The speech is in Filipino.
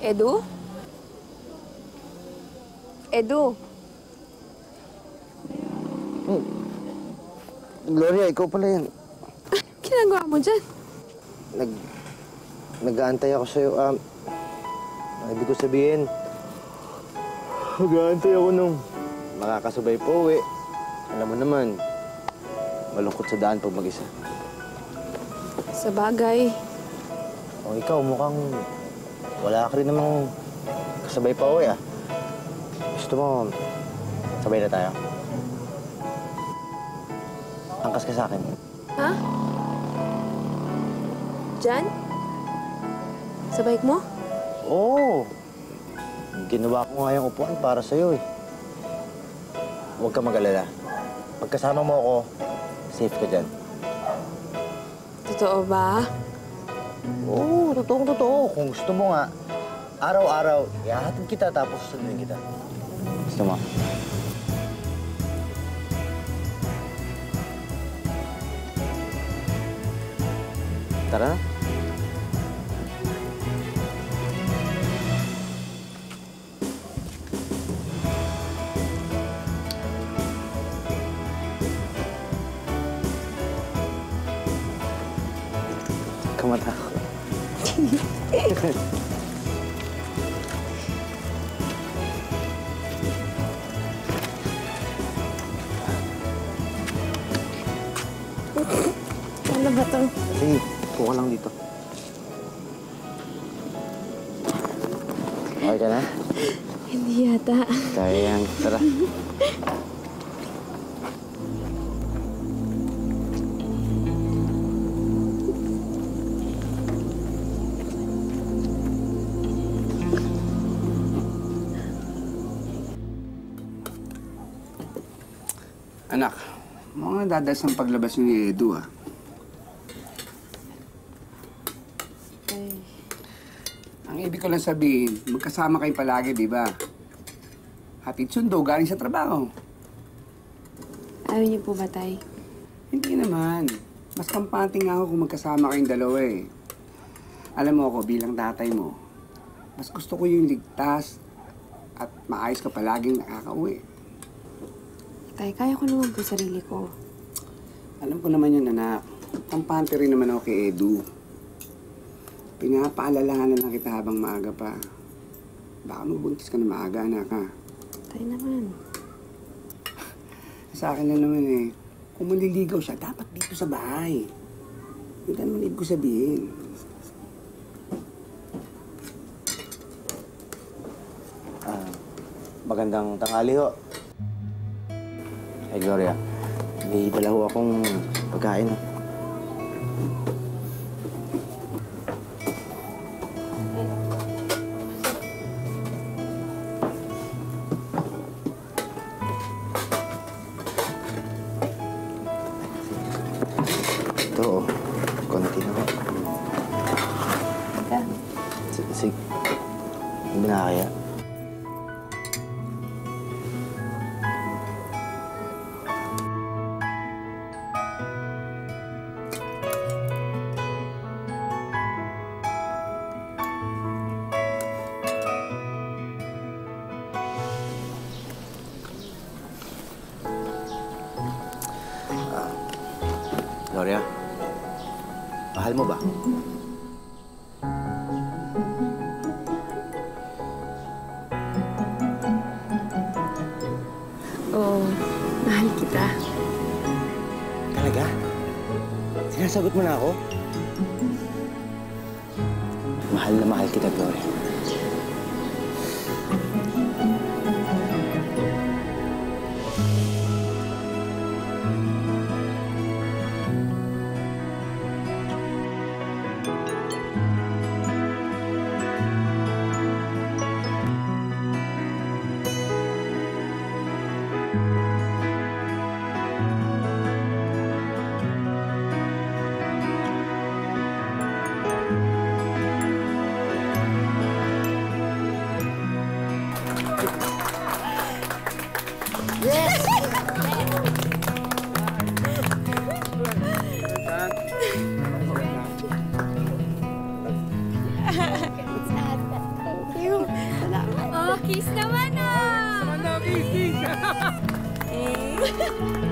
Edu? Edu? Oh. Gloria, ikaw pala yan. Ginagawa mo dyan? Nag-aantay ako sa'yo. Ibig ko sabihin, nag-aantay ako nung makakasabay po uwi. Alam mo naman, malungkot sa daan pag mag-isa. Sa bagay. O ikaw, mukhang wala ka rin namang kasabay pa uwi, ah. Gusto mo, sabay na tayo? Angkas ka sa akin. Ha? Diyan? Sa bike mo? Oo. Ginawa ko nga yung upuan para sa'yo, eh. Huwag ka mag-alala. Pagkasama mo ako, safe ka dyan. Totoo ba? Oo, totoong-totoo. Kung gusto mo nga, araw-araw, ihahatid kita tapos susundin kita. Gusto mo? Tara na. Kamatakot. Ano ba ito? Sige, puka lang dito. Okay ka na? Hindi yata. Kaya yan. Tara. Anak, mukhang nadadas ang paglabas ni Edu, ah. Ay. Ang ibig ko lang sabihin, magkasama kayo palagi, di ba? Hatid sundo, galing sa trabaho. Ayaw niyo po ba, Tay? Hindi naman. Mas kampante nga ako kung magkasama kayong dalawa, eh. Alam mo ako, bilang tatay mo, mas gusto ko yung ligtas at maayos ka palaging nakakauwi. Tay, kaya ko naman po sarili ko. Alam ko naman yun, anak. Kampante rin naman ako kay Edu. Pinapaalalahanan lang kita habang maaga pa. Baka mabuntis ka na maaga, anak, ha? Tay naman. Sa akin lang naman, eh. Kung manliligaw siya, dapat dito sa bahay. Yun naman ibig ko sabihin. Magandang tanghali ho. Hey, Gloria. May dala ho akong pagkain. Ito, konti na ho. Sige. Hindi na kaya. Gloria, mahal mo ba? Oo, mahal kita. Talaga? Sinasagot mo na ako? Mahal na mahal kita, Gloria. Kiss naman ah! Kiss, kiss! Eh.